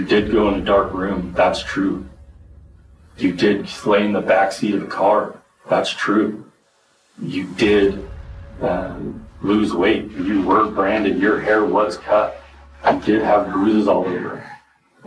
You did go in a dark room. That's true. You did lay in the backseat of the car. That's true. You did lose weight. You were branded. Your hair was cut. You did have bruises all over.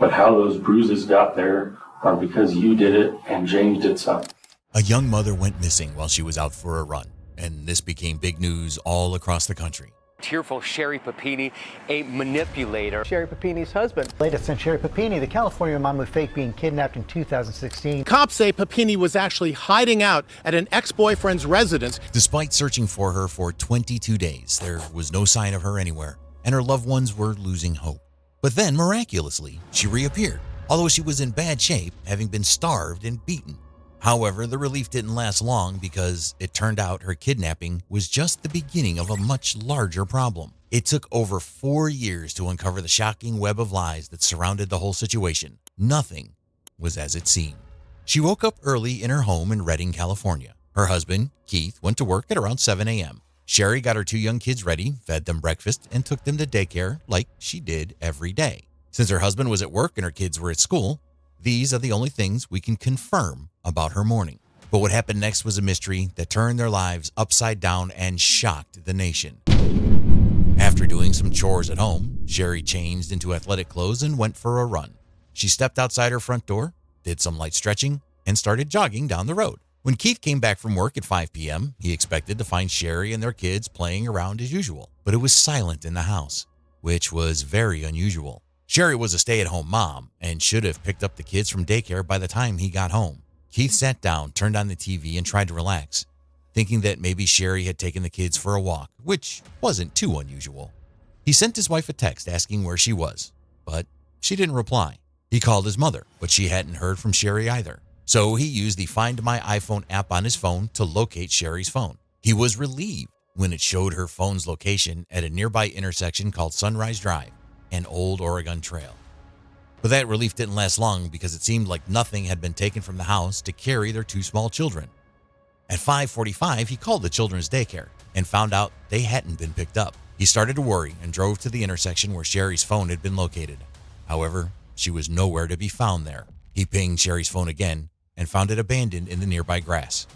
But how those bruises got there are because you did it and James did something. A young mother went missing while she was out for a run, and this became big news all across the country. Tearful Sherry Papini, a manipulator. Sherry Papini's husband. Latest on Sherry Papini, the California mom who faked being kidnapped in 2016. Cops say Papini was actually hiding out at an ex-boyfriend's residence. Despite searching for her for 22 days, there was no sign of her anywhere, and her loved ones were losing hope. But then, miraculously, she reappeared, although she was in bad shape, having been starved and beaten. However, the relief didn't last long because it turned out her kidnapping was just the beginning of a much larger problem. It took over 4 years to uncover the shocking web of lies that surrounded the whole situation. Nothing was as it seemed. She woke up early in her home in Redding, California. Her husband, Keith, went to work at around 7 a.m. Sherry got her 2 young kids ready, fed them breakfast, and took them to daycare like she did every day. Since her husband was at work and her kids were at school, these are the only things we can confirm about her morning. But what happened next was a mystery that turned their lives upside down and shocked the nation. After doing some chores at home, Sherry changed into athletic clothes and went for a run. She stepped outside her front door, did some light stretching, and started jogging down the road. When Keith came back from work at 5 p.m., he expected to find Sherry and their kids playing around as usual, but it was silent in the house, which was very unusual. Sherry was a stay-at-home mom and should have picked up the kids from daycare by the time he got home. Keith sat down, turned on the TV, and tried to relax, thinking that maybe Sherry had taken the kids for a walk, which wasn't too unusual. He sent his wife a text asking where she was, but she didn't reply. He called his mother, but she hadn't heard from Sherry either. So he used the Find My iPhone app on his phone to locate Sherry's phone. He was relieved when it showed her phone's location at a nearby intersection called Sunrise Drive, an old Oregon trail. But that relief didn't last long because it seemed like nothing had been taken from the house to carry their 2 small children. At 5:45, he called the children's daycare and found out they hadn't been picked up. He started to worry and drove to the intersection where Sherry's phone had been located. However, she was nowhere to be found there. He pinged Sherry's phone again and found it abandoned in the nearby grass.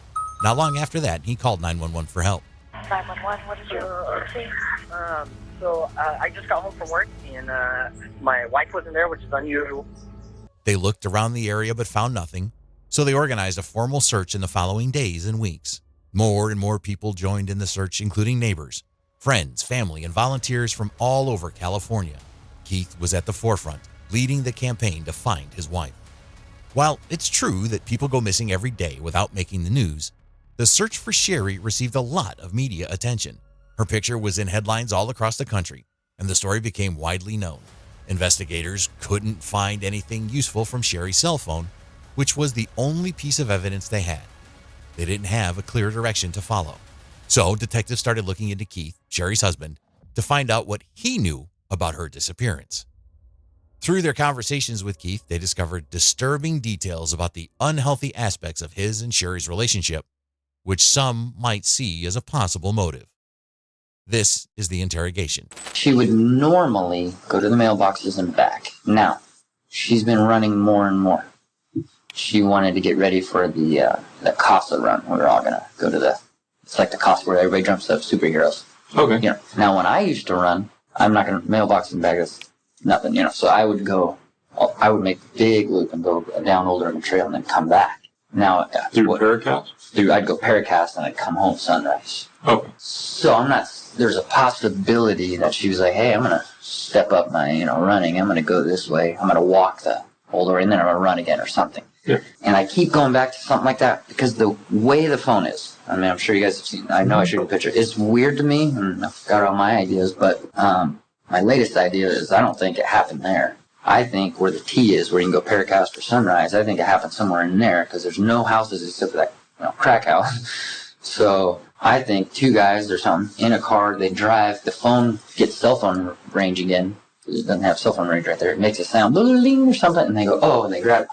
Not long after that, he called 911 for help. 911, what is your emergency? I just got home from work, and my wife wasn't there, which is unusual. They looked around the area but found nothing, so they organized a formal search in the following days and weeks. More and more people joined in the search, including neighbors, friends, family, and volunteers from all over California. Keith was at the forefront, leading the campaign to find his wife. While it's true that people go missing every day without making the news, the search for Sherry received a lot of media attention. Her picture was in headlines all across the country, and the story became widely known. Investigators couldn't find anything useful from Sherry's cell phone, which was the only piece of evidence they had. They didn't have a clear direction to follow. So detectives started looking into Keith, Sherry's husband, to find out what he knew about her disappearance. Through their conversations with Keith, they discovered disturbing details about the unhealthy aspects of his and Sherry's relationship, which some might see as a possible motive. This is the interrogation. She would normally go to the mailboxes and back. Now, she's been running more and more. She wanted to get ready for the Casa run. We're all going to go to it's like the Casa where everybody jumps up superheroes. Okay. Now when I used to run, I'm not going to mailbox and back. That's nothing, so I would make a big loop and go down Old Oregon Trail and then come back. Now, through Paracast? I'd go Paracast and I'd come home Sunrise. Okay. So there's a possibility that she was like, hey, I'm going to step up my, running. I'm going to go this way. I'm going to walk the Old Oregon and then I'm going to run again or something. Yeah. And I keep going back to something like that because the way the phone is, I'm sure you guys have seen, I know I showed you a picture. It's weird to me, and I've got all my ideas, but my latest idea is I don't think it happened there. I think where the T is, where you can go Paracast or Sunrise, I think it happened somewhere in there because there's no houses except for that crack house. So I think 2 guys or something in a car, they drive, the phone gets cell phone range again. It doesn't have cell phone range right there. It makes a sound, ding or something, and they go, oh, and they grab it,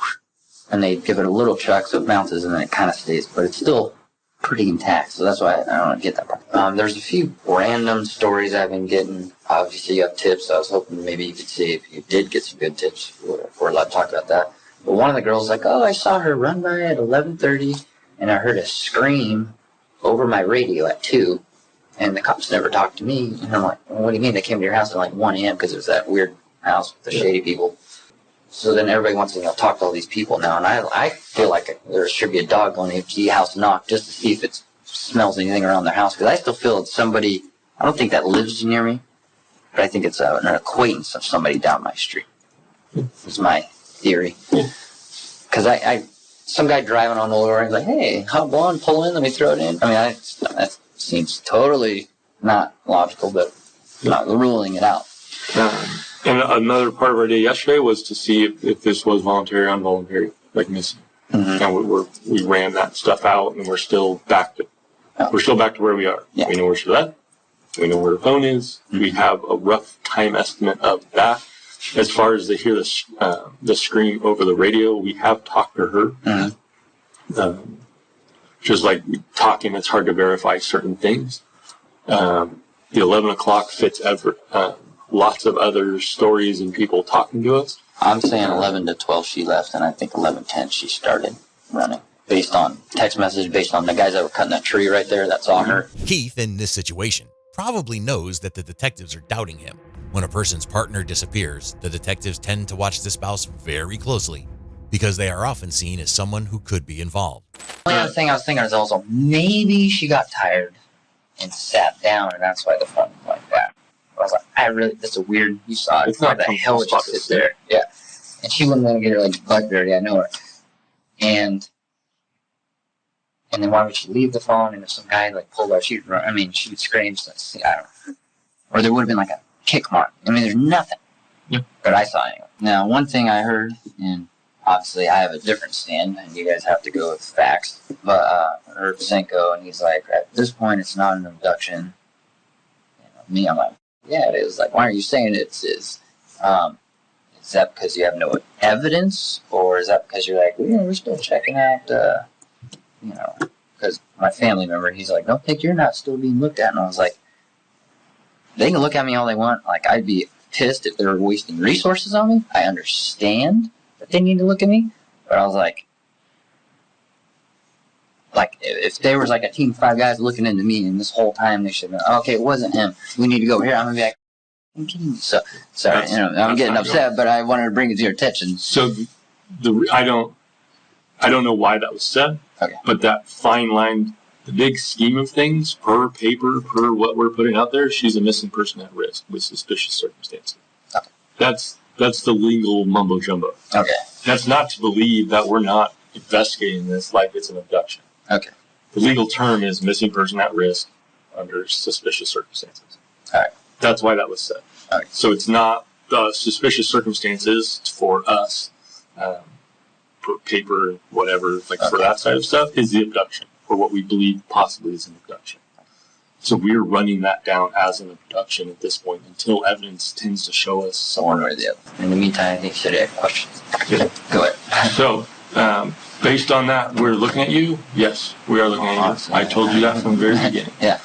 and they give it a little chuck so it bounces, and then it kind of stays, but it's still pretty intact. So that's why I don't get that part. There's a few random stories I've been getting. obviously you have tips. I was hoping maybe you could see if you did get some good tips. We're allowed to talk about that. But one of the girls was like, oh, I saw her run by at 11:30, and I heard a scream over my radio at 2, and the cops never talked to me. And I'm like, well, what do you mean? They came to your house at like 1 a.m. because it was that weird house with the shady people. So then everybody wants to talk to all these people now, and I feel like there should be a dog going to empty house knock just to see if it smells anything around their house, because I still feel it's somebody, I don't think that lives near me, but I think it's an acquaintance of somebody down my street. It's my theory. Because some guy driving on the lower end, like, hey, hop on, pull in, let me throw it in. I mean, that seems totally not logical, but not ruling it out. And another part of our day yesterday was to see if this was voluntary or involuntary, like missing. Mm-hmm. And we ran that stuff out, and we're still back to where we are. Yeah. We know where she's at. We know where the phone is. Mm-hmm. We have a rough time estimate of that. As far as they hear the scream over the radio, we have talked to her. Mm-hmm. Just like talking, it's hard to verify certain things. The 11 o'clock fits lots of other stories and people talking to us. I'm saying 11 to 12 she left, and I think 11:10 she started running. Based on text message, based on the guys that were cutting that tree right there that saw her. Keith, in this situation, probably knows that the detectives are doubting him. When a person's partner disappears, the detectives tend to watch the spouse very closely because they are often seen as someone who could be involved. The other thing I was thinking is also maybe she got tired and sat down, and that's why the phone was like that. I was like, that's a weird, you saw it. Why the hell would you sit there? Yeah. And she wouldn't want to get her butt dirty, I know her. And then why would she leave the phone? And if some guy pulled her, she'd run. I mean, she would scream. So I don't know. Or there would have been a kick mark. I mean, there's nothing. Yep. But I saw it. Now, one thing I heard, and obviously I have a different stand, and you guys have to go with facts. But I heard Senko, and he's like, at this point, it's not an abduction. Me, I'm like, yeah, it is. Why are you saying it is? Is that because you have no evidence, or is that because you're like, we're still checking out, because my family member, he's like, don't think you're not still being looked at. And I was like, they can look at me all they want. I'd be pissed if they were wasting resources on me. I understand that they need to look at me, but I was like, if there was a team of 5 guys looking into me, and this whole time they should know, okay, it wasn't him. We need to go here. I'm gonna be like, I'm kidding you. So sorry, I'm getting upset, but I wanted to bring it to your attention. So I don't know why that was said. Okay. But that fine line, the big scheme of things, per paper, per what we're putting out there, she's a missing person at risk with suspicious circumstances. Okay. That's the legal mumbo jumbo. Okay. That's not to believe that we're not investigating this like it's an abduction. Okay. The legal term is missing person at risk under suspicious circumstances. All right. That's why that was said. All right. So it's not the suspicious circumstances for us, for paper, whatever, for that side of stuff, is the abduction, or what we believe possibly is an abduction. So we're running that down as an abduction at this point until evidence tends to show us one or the other. In the meantime, I think you said you had questions. Yeah. Go ahead. So, based on that, we're looking at you. Yes, we are looking at you. Awesome. I told you that from the very beginning. Yeah.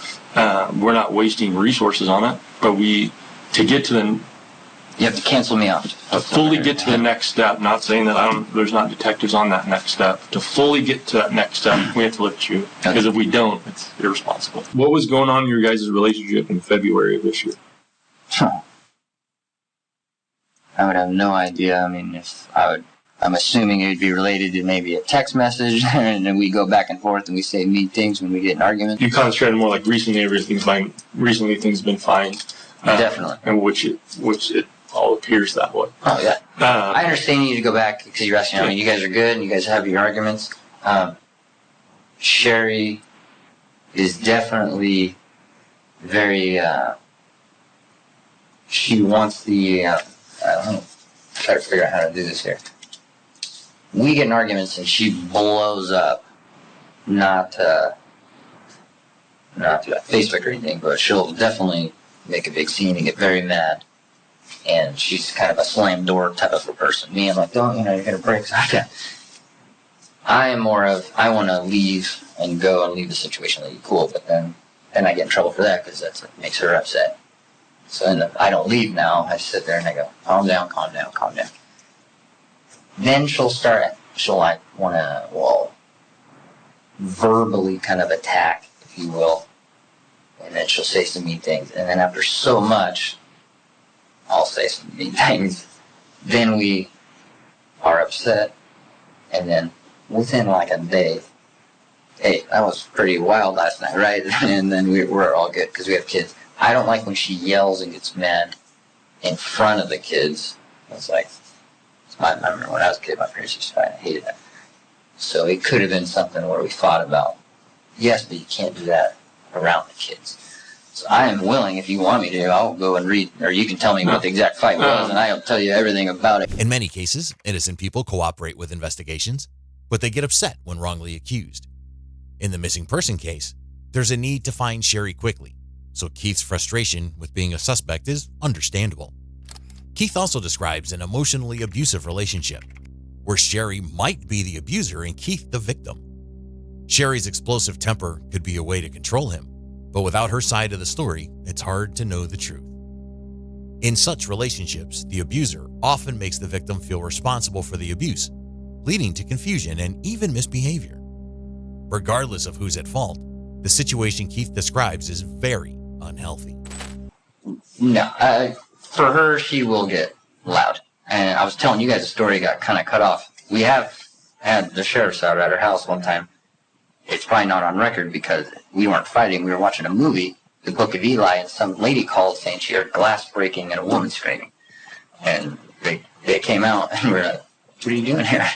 We're not wasting resources on it, but to get to the... You have to cancel me out. To fully get to the next step, not saying that there's not detectives on that next step. To fully get to that next step, we have to look at you. Because if we don't, it's irresponsible. What was going on in your guys' relationship in February of this year? I would have no idea. I mean, I'm assuming it would be related to maybe a text message, and then we go back and forth and we say mean things when we get in arguments. You concentrated more recently, everything's fine. Recently, things have been fine. Definitely. And which it all appears that way. Oh, yeah. I understand you need to go back because you're asking, you guys are good and you guys have your arguments. Sherry is definitely very, she wants the, I don't know, try to figure out how to do this here. We get in arguments and she blows up, not to Facebook or anything, but she'll definitely make a big scene and get very mad. And she's kind of a slam door type of a person. Me, I'm like, don't, you're going to break. I am more of, I want to leave and go and leave the situation. Like, cool, but then I get in trouble for that because that makes her upset. So I don't leave now. I sit there and I go, calm down, calm down, calm down. Then she'll like want to, verbally kind of attack, if you will. And then she'll say some mean things. And then after so much, I'll say some mean things. Then we are upset. And then within like a day, hey, that was pretty wild last night, right? And then we're all good because we have kids. I don't like when she yells and gets mad in front of the kids. It's like, I remember when I was a kid, my parents used to fight. I hated that. So it could have been something where we fought about, yes, but you can't do that around the kids. So I am willing, if you want me to, I'll go and read, or you can tell me what the exact fight was, and I'll tell you everything about it. In many cases, innocent people cooperate with investigations, but they get upset when wrongly accused. In the missing person case, there's a need to find Sherry quickly, so Keith's frustration with being a suspect is understandable. Keith also describes an emotionally abusive relationship, where Sherry might be the abuser and Keith the victim. Sherry's explosive temper could be a way to control him, but without her side of the story, it's hard to know the truth. In such relationships, the abuser often makes the victim feel responsible for the abuse, leading to confusion and even misbehavior. Regardless of who's at fault, the situation Keith describes is very unhealthy. No, for her, she will get loud. And I was telling you guys the story got kind of cut off. We have had the sheriff's out at her house one time. It's probably not on record because we weren't fighting. We were watching a movie, The Book of Eli, and some lady called saying she heard glass breaking and a woman screaming. And they came out and we're like, what are you doing here?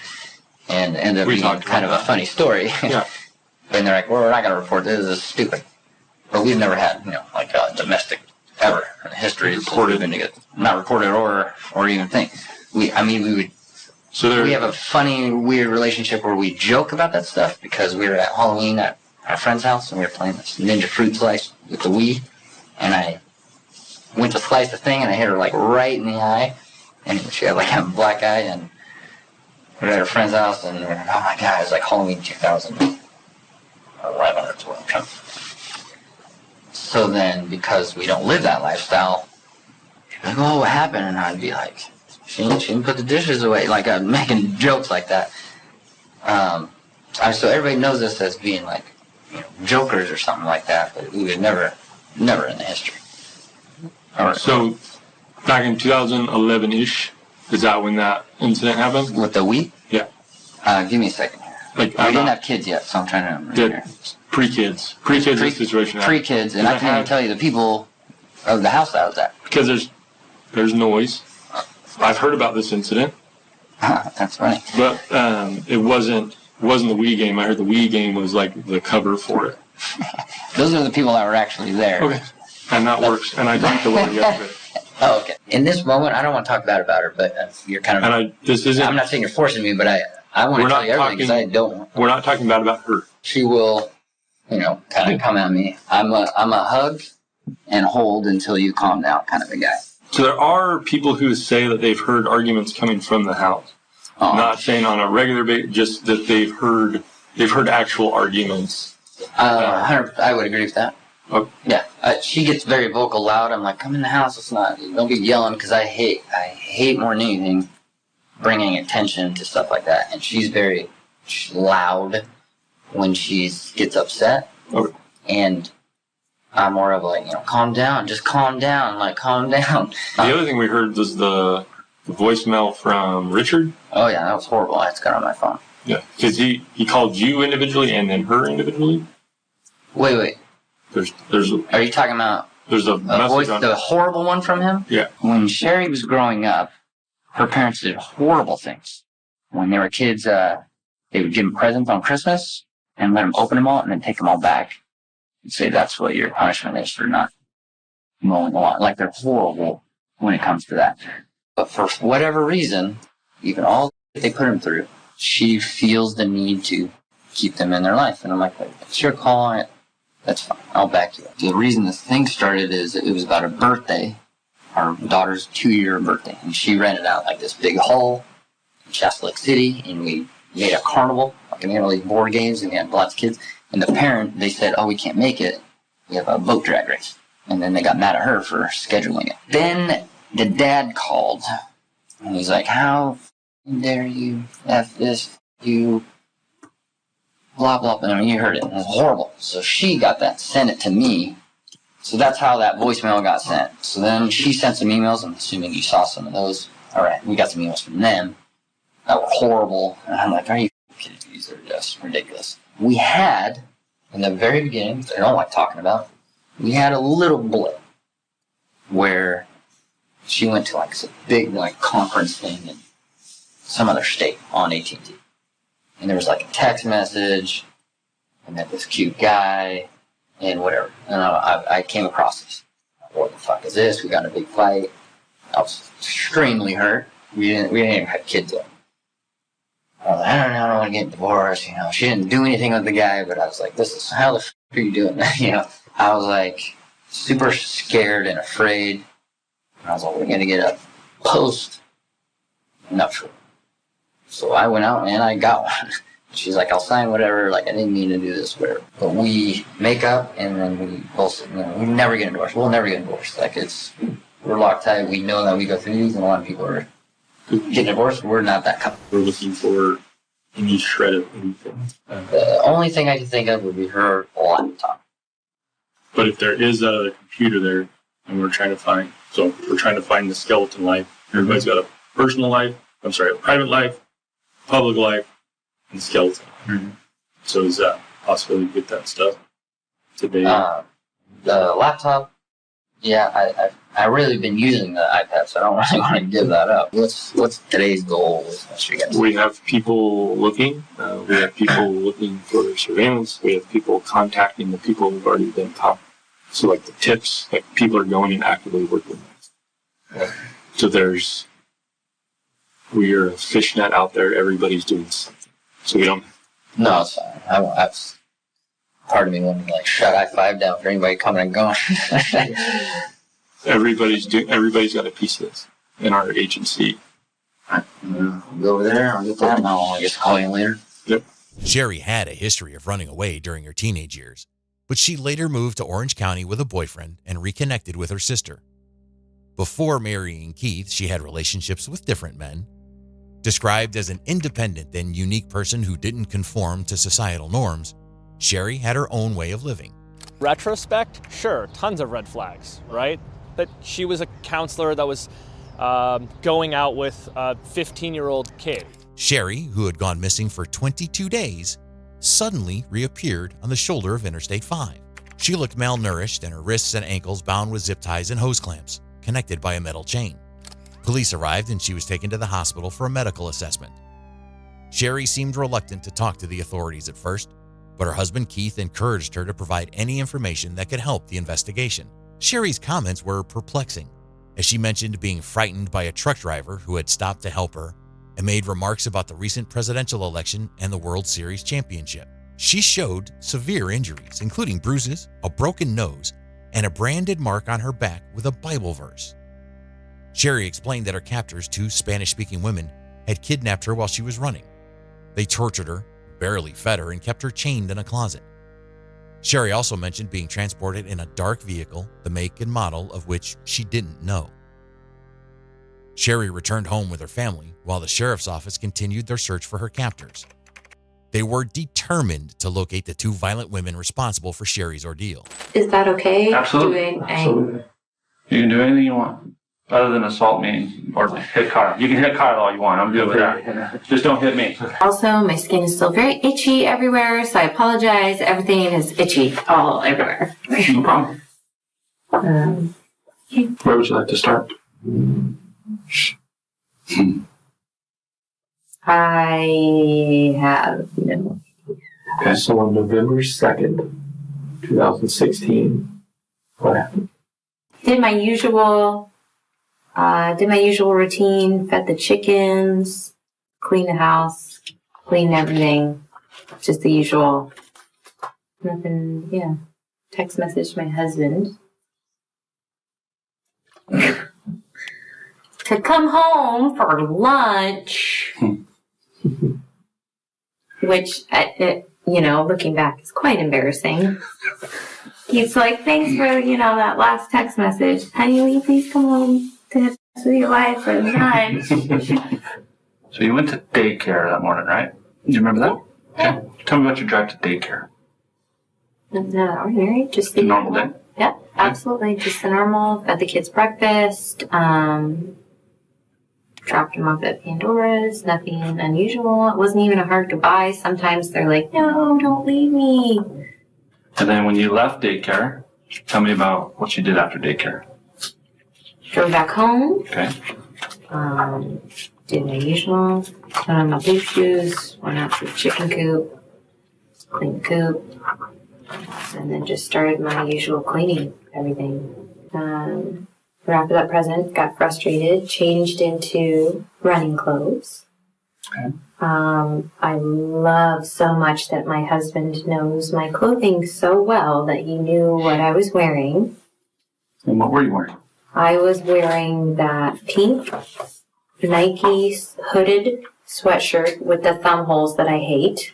And it ended up being kind of a funny story. Yeah. And they're like, well, we're not going to report this. This is stupid. But we've never had, like a domestic ever in history. Not reported or even think. We would. So we have a funny, weird relationship where we joke about that stuff because we were at Halloween at our friend's house and we were playing this ninja fruit slice with the Wii, and I went to slice the thing and I hit her like right in the eye, and she had like a black eye, and we were at her friend's house and we're, oh my god, it was like Halloween 2011 or 12. So then, because we don't live that lifestyle, people like, oh, what happened? And I'd be like, she didn't put the dishes away. Like, I'm making jokes like that. So everybody knows us as being like, jokers or something like that, but we would never in the history. So, back in 2011-ish, is that when that incident happened? With the wheat? Yeah. Give me a second here. We didn't have kids yet, so I'm trying to remember here. Pre-kids. Pre-kids situation. Pre-kids, and I can't even tell you the people of the house that I was at. Because there's noise. I've heard about this incident. That's funny. But it wasn't the Wii game. I heard the Wii game was like the cover for it. Those are the people that were actually there. Okay. And that works. And I talked to Lori yesterday. Oh, okay. In this moment, I don't want to talk bad about her, but you're kind of... I'm not saying you're forcing me, but I want to tell you everything because I don't... We're not talking bad about her. She will, kind of come at me. I'm a hug and hold until you calm down kind of a guy. So there are people who say that they've heard arguments coming from the house. Not saying on a regular basis, just that they've heard actual arguments. I would agree with that. Okay. Yeah, she gets very vocal, loud. I'm like, come in the house. Don't be yelling, because I hate more than anything bringing attention to stuff like that. And she's very loud when she gets upset. Okay. And I'm more of like, calm down, just calm down, like calm down. The other thing we heard was the voicemail from Richard. Oh yeah, that was horrible. I just got on my phone. Yeah, because he called you individually and then her individually. Wait. There's. Are you talking about? There's a voice, the horrible one from him. Yeah. When Sherry was growing up, her parents did horrible things. When they were kids, they would give them presents on Christmas and let them open them all and then take them all back and say that's what your punishment is for not mowing the lawn. Like, they're horrible when it comes to that. But for whatever reason, even all they put him through, she feels the need to keep them in their life. And I'm like, it's your call on it. That's fine. I'll back you up. The reason this thing started is it was about a birthday, our daughter's 2-year birthday. And she rented out like this big hall in Shasta Lake City, and we made a carnival. Like, we had all these board games, and we had lots of kids. And the parent, they said, oh, we can't make it. We have a boat drag race. And then they got mad at her for scheduling it. Then the dad called, and he's like, how dare you F this, you, blah, blah, blah. I mean, you heard it. It was horrible. So she got that, sent it to me. So that's how that voicemail got sent. So then she sent some emails. I'm assuming you saw some of those. All right, we got some emails from them that were horrible. And I'm like, are you kidding me? These are just ridiculous. We had, in the very beginning, which I don't like talking about, we had a little blip where she went to like some big like conference thing in some other state on AT&T. And there was like a text message, and met this cute guy, and whatever. And I came across this. What the fuck is this? We got in a big fight. I was extremely hurt. We didn't even have kids yet. I was like, I don't want to get divorced. You know, she didn't do anything with the guy, but I was like, this is, how the f*** are you doing that? You know, I was like super scared and afraid. And I was like, we're going to get a post-nuptial. So I went out and I got one. She's like, I'll sign whatever. Like, I didn't mean to do this, whatever. But we make up and then we both, you know, we never get divorced. We'll never get divorced. Like, we're locked tight. We know that we go through these, and a lot of people are getting divorced. We're not that couple. We're looking for any shred of anything. The only thing I can think of would be her laptop. But if there is a computer there, and we're trying to find the skeleton life. Everybody's got a personal life, a private life, public life, and skeleton. Mm-hmm. So is that possible to get that stuff today? The laptop, yeah, I've really been using the iPad, so I don't really want to give that up. What's today's goal? We have people looking. We have people looking for surveillance. We have people contacting the people who've already been caught. So like the tips, like people are going and actively working. Yeah. So we are a fishnet out there. Everybody's doing something. So we don't. No, it's fine. I won't. Part of me wanted to like shut I-5 down for anybody coming and going. Everybody's got a piece of this in our agency. Go over there. I'll get that, and I'll just call you later. Yep. Sherry had a history of running away during her teenage years, but she later moved to Orange County with a boyfriend and reconnected with her sister. Before marrying Keith, she had relationships with different men. Described as an independent and unique person who didn't conform to societal norms, Sherry had her own way of living. Retrospect, sure, tons of red flags, right? But she was a counselor that was going out with a 15-year-old kid. Sherry, who had gone missing for 22 days, suddenly reappeared on the shoulder of Interstate 5. She looked malnourished and her wrists and ankles bound with zip ties and hose clamps, connected by a metal chain. Police arrived and she was taken to the hospital for a medical assessment. Sherry seemed reluctant to talk to the authorities at first, but her husband Keith encouraged her to provide any information that could help the investigation. Sherry's comments were perplexing, as she mentioned being frightened by a truck driver who had stopped to help her and made remarks about the recent presidential election and the World Series championship. She showed severe injuries, including bruises, a broken nose, and a branded mark on her back with a Bible verse. Sherry explained that her captors, two Spanish-speaking women, had kidnapped her while she was running. They tortured her, barely fed her, and kept her chained in a closet. Sherry also mentioned being transported in a dark vehicle, the make and model of which she didn't know. Sherry returned home with her family while the sheriff's office continued their search for her captors. They were determined to locate the two violent women responsible for Sherry's ordeal. Is that okay? Absolutely. Absolutely. You can do anything you want, other than assault me or hit Kyle. You can hit Kyle all you want. I'm good with that. Just don't hit me. Also, my skin is still very itchy everywhere, so I apologize. Everything is itchy all everywhere. No problem. Where would you like to start? I have Okay, so on November 2nd, 2016, what happened? did my usual routine, fed the chickens, cleaned the house, cleaned everything, just the usual. Nothing, yeah. Text message my husband to come home for lunch, which, looking back, is quite embarrassing. He's like, thanks for, that last text message. Honey, will you please come home to have sex with your wife for the time? So you went to daycare that morning, right? Do you remember that? Okay. Tell me about your drive to daycare. Ordinary, just the normal day? Yeah, absolutely. Just the normal. Fed the kids breakfast. Dropped them off at Pandora's. Nothing unusual. It wasn't even a hard goodbye. Sometimes they're like, no, don't leave me. And then when you left daycare, tell me about what you did after daycare. Drove back home. Okay. Did my usual. Put on my boot shoes. Went out to the chicken coop. Cleaned the coop. And then just started my usual cleaning, everything. Wrapped up present, got frustrated, changed into running clothes. Okay. I love so much that my husband knows my clothing so well that he knew what I was wearing. And what were you wearing? I was wearing that pink Nike hooded sweatshirt with the thumb holes that I hate.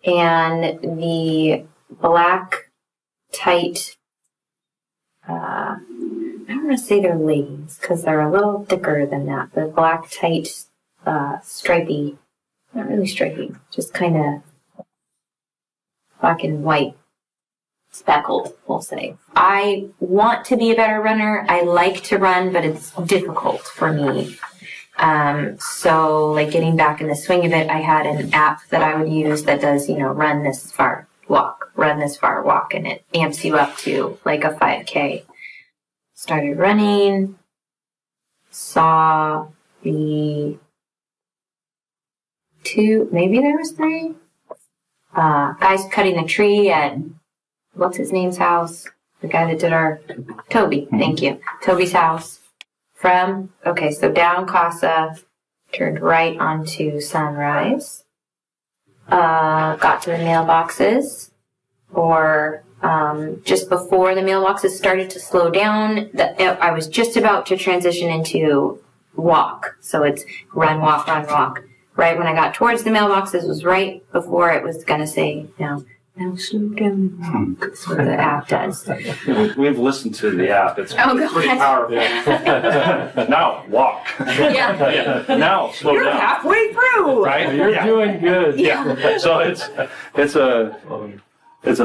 And the black, tight, I don't want to say they're leggings because they're a little thicker than that. The black, tight, stripy, not really stripy, just kind of black and white, speckled, we'll say. I want to be a better runner. I like to run, but it's difficult for me. So like getting back in the swing of it, I had an app that I would use that does, run this far, walk, run this far, walk, and it amps you up to like a 5K. Started running, saw the maybe there was 3 guys cutting the tree at, what's his name's house? The guy that did our, Toby, thank you. Toby's house. So down Casa, turned right onto Sunrise, got to the mailboxes, or just before the mailboxes started to slow down, I was just about to transition into walk. So it's run, walk, run, walk. Right when I got towards the mailboxes was right before it was going to say, now slow down. That's what the app does. We've listened to the app. It's pretty powerful. Now, walk. Yeah. Now, slow You're down. halfway through. Right? You're doing good. Yeah. So it's a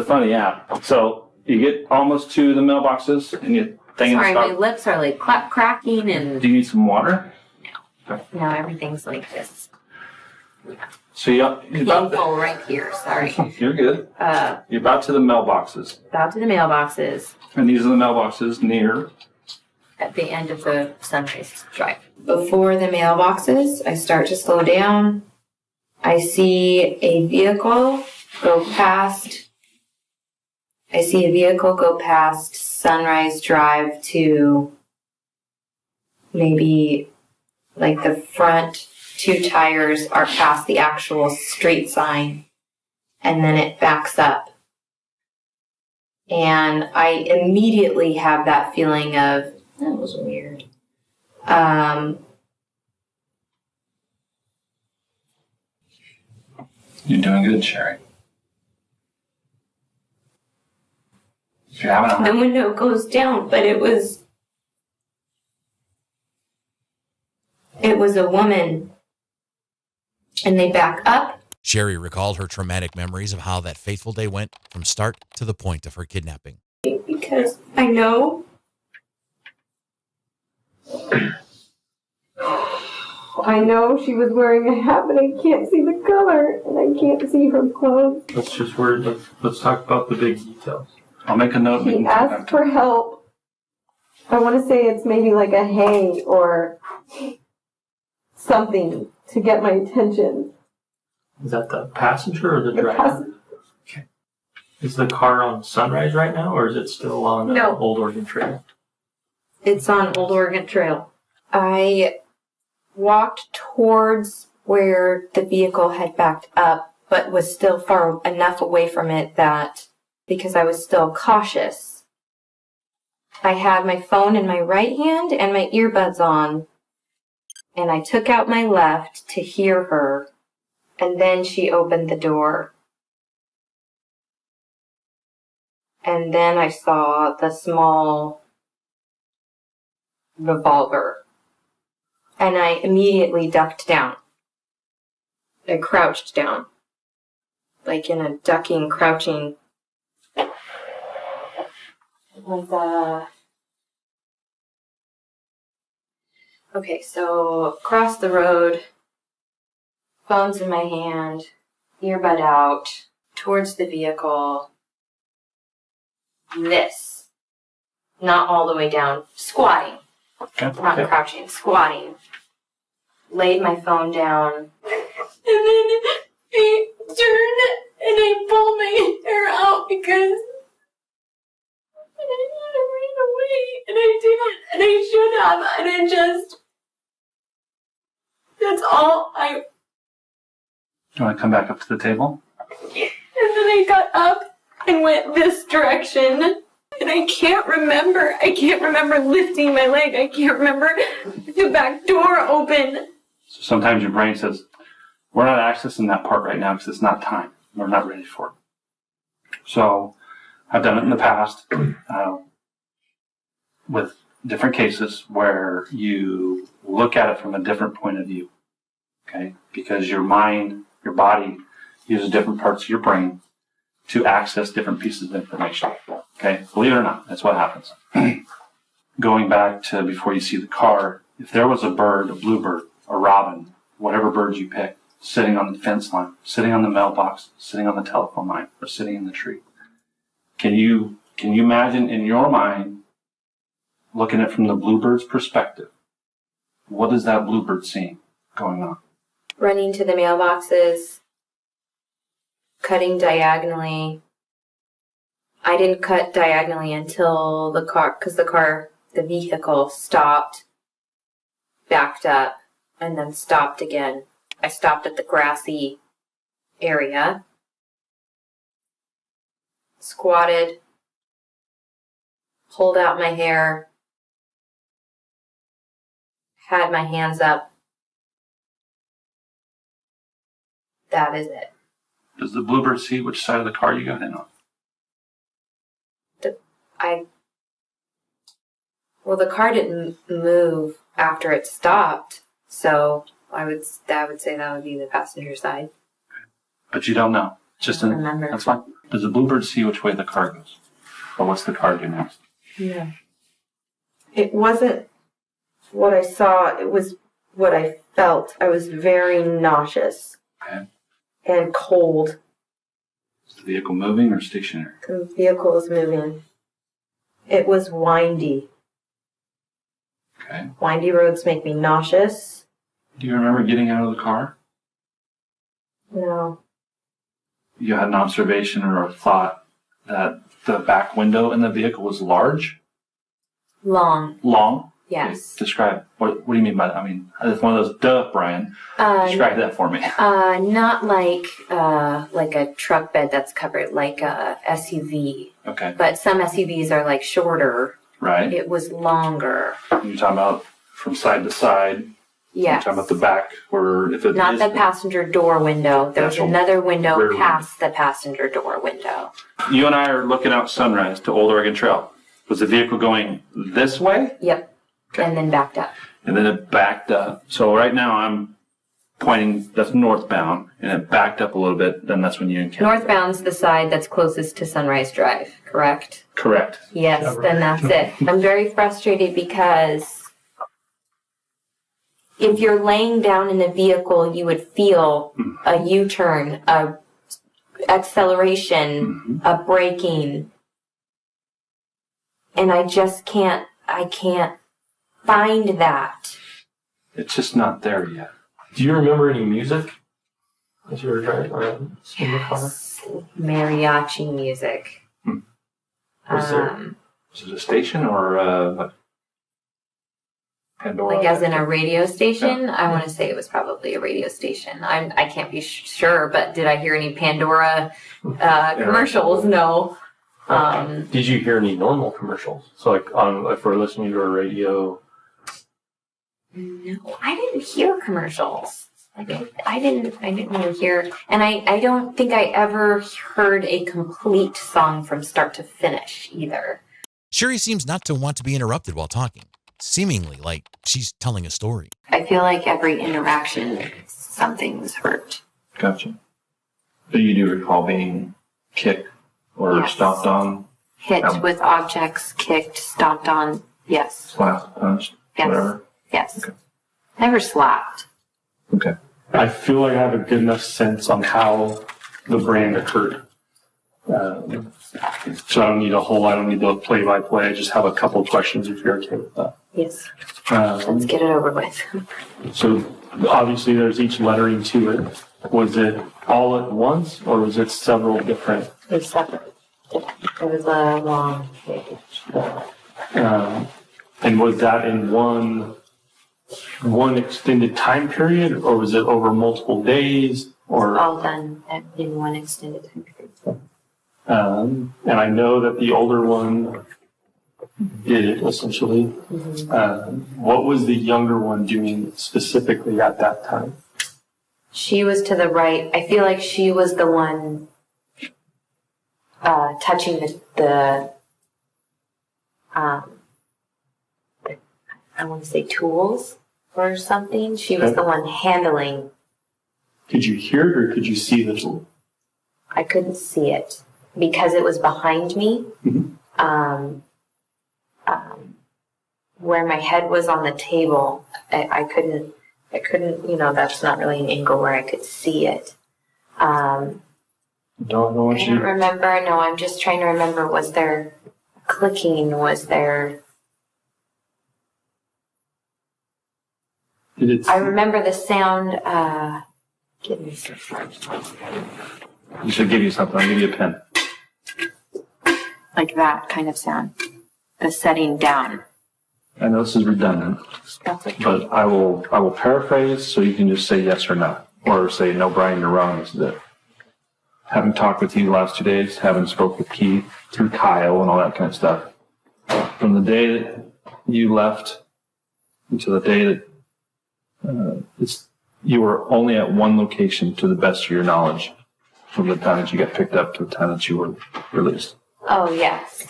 funny app. So you get almost to the mailboxes and you think Sorry, my lips are like cracking and... Do you need some water? No, everything's like this. So you're painful right here, sorry. You're good. You're about to the mailboxes. About to the mailboxes. And these are the mailboxes near? At the end of the Sunrise Drive. Before the mailboxes, I start to slow down. I see a vehicle go past Sunrise Drive to maybe like the front 2 tires are past the actual street sign, and then it backs up. And I immediately have that feeling of, that was weird. You're doing good, Sherry. You're having a hard The window goes down, but it was a woman. And they back up. Sherry recalled her traumatic memories of how that fateful day went from start to the point of her kidnapping. Because I know she was wearing a hat, but I can't see the color, and I can't see her clothes. Let's talk about the big details. I'll make a note. He asked for help. I want to say it's maybe like a hey or something to get my attention. Is that the passenger or the driver? Okay. Is the car on Sunrise right now, or is it still on Old Oregon Trail? It's on Old Oregon Trail. I walked towards where the vehicle had backed up, but was still far enough away from it that, because I was still cautious, I had my phone in my right hand and my earbuds on, and I took out my left to hear her, and then she opened the door. And then I saw the small revolver. And I immediately ducked down. I crouched down. Like in a ducking, crouching. It was, okay, so across the road, phone's in my hand, earbud out, towards the vehicle. This. Not all the way down. Squatting. Not crouching. Squatting. Laid my phone down. And then I turned and I pulled my hair out because I had to run away. And I didn't. And I should have. And I just... That's all I... Do you want to come back up to the table? And then I got up and went this direction. And I can't remember lifting my leg. I can't remember the back door open. So sometimes your brain says, we're not accessing that part right now because it's not time. We're not ready for it. So I've done it in the past with different cases where you look at it from a different point of view. Okay? Because your mind, your body uses different parts of your brain to access different pieces of information. Okay? Believe it or not, that's what happens. Going back to before you see the car, if there was a bird, a bluebird, a robin, whatever bird you pick, sitting on the fence line, sitting on the mailbox, sitting on the telephone line, or sitting in the tree, can you imagine in your mind, looking at it from the bluebird's perspective, what is that bluebird seeing going on? Running to the mailboxes, cutting diagonally. I didn't cut diagonally until the vehicle stopped, backed up, and then stopped again. I stopped at the grassy area, squatted, pulled out my hair, had my hands up. That is it. Does the bluebird see which side of the car you got in on? The car didn't move after it stopped, so I would say that would be the passenger side. But you don't know. Just remember. That's fine. Does the bluebird see which way the car goes? Or what's the car do next? Yeah. It wasn't what I saw, it was what I felt. I was very nauseous. Okay. And cold. Is the vehicle moving or stationary? The vehicle was moving. It was windy. Okay. Windy roads make me nauseous. Do you remember getting out of the car? No. You had an observation or a thought that the back window in the vehicle was large? Long. Long? Yes. Okay. Describe. What do you mean by that? I mean, it's one of those, duh, Brian. Describe that for me. Not like a truck bed that's covered, like a SUV. Okay. But some SUVs are like shorter. Right. It was longer. You're talking about from side to side? Yes. You're talking about the back, or if it Not is the passenger door window. There was Actual another window rear past the passenger door window. You and I are looking out Sunrise to Old Oregon Trail. Was the vehicle going this way? Yep. Okay. And then backed up. And then it backed up. So right now I'm pointing, that's northbound, and it backed up a little bit, then that's when you encounter Northbound's the side that's closest to Sunrise Drive, correct? Correct. Yes, then that's it. I'm very frustrated because if you're laying down in the vehicle, you would feel a U-turn, a acceleration, a braking. And I just can't find that. It's just not there yet. Do you remember any music as you were driving around in the car? Yes, mariachi music. Was it a station or what? Pandora? Like as in a radio station? Yeah. I want to say it was probably a radio station. I can't be sure, but did I hear any Pandora commercials? No. Did you hear any normal commercials? So like if we're listening to a radio? No, I didn't hear commercials. Like I I didn't really hear, and I don't think I ever heard a complete song from start to finish either. Sherry seems not to want to be interrupted while talking, seemingly like she's telling a story. I feel like every interaction, something's hurt. Gotcha. But you do recall being kicked or Yes. stomped on, Hit with objects, kicked, stomped on. Yes. slapped, punched, Yes. whatever? Yes. Never slapped. Okay. I feel like I have a good enough sense on how the brand occurred. So I don't need the play-by-play. I just have a couple of questions if you're okay with that. Yes. Let's get it over with. So obviously there's each lettering to it. Was it all at once or was it several different? It was separate. It was a long page. And was that in one extended time period or was it over multiple days? Or All done in one extended time period. and I know that the older one did it essentially. What was the younger one doing specifically at that time? She was to the right. I feel like she was the one touching the I want to say tools or something. She was the one handling. Could you hear it or could you see the tool? I couldn't see it because it was behind me. Where my head was on the table, I couldn't, that's not really an angle where I could see it. I don't remember. No, I'm just trying to remember. Was there clicking? Was there? I remember the sound. Give me some. You should give you something. I'll give you a pen. Like that kind of sound. The setting down. I know this is redundant, That's okay. but I will paraphrase so you can just say yes or no, or say no, Brian, you're wrong. This is it. Having talked with you the last 2 days, having spoke with Keith through Kyle and all that kind of stuff. From the day that you left until the day that you were only at one location to the best of your knowledge from the time that you got picked up to the time that you were released. Oh, yes.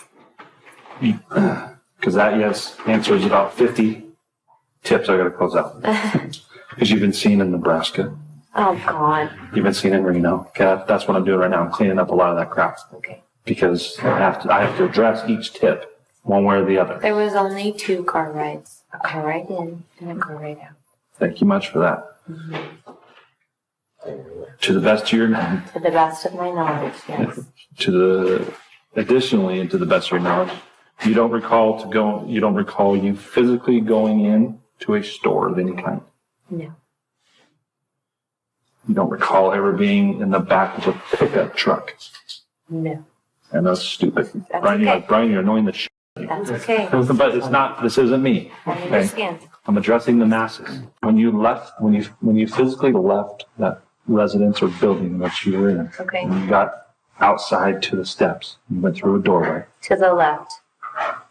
Because that yes answers about 50 tips I got to close out. Because you've been seen in Nebraska. Oh, God. You've been seen in Reno. Okay, that's what I'm doing right now. I'm cleaning up a lot of that crap. Okay. Because I have to address each tip one way or the other. There was only 2 car rides. A car ride in and a car ride out. Thank you much for that. To the best of your knowledge. To the best of my knowledge, yes. Additionally, and to the best of your knowledge, you don't recall you physically going in to a store of any kind. No. You don't recall ever being in the back of a pickup truck. No. And that's stupid. That's Brian, okay. you're annoying the shit. That's okay. But it's not. This isn't me. I understand. I'm addressing the masses. When you physically left that residence or building that you were in, Okay. and you got outside to the steps, you went through a doorway. To the left,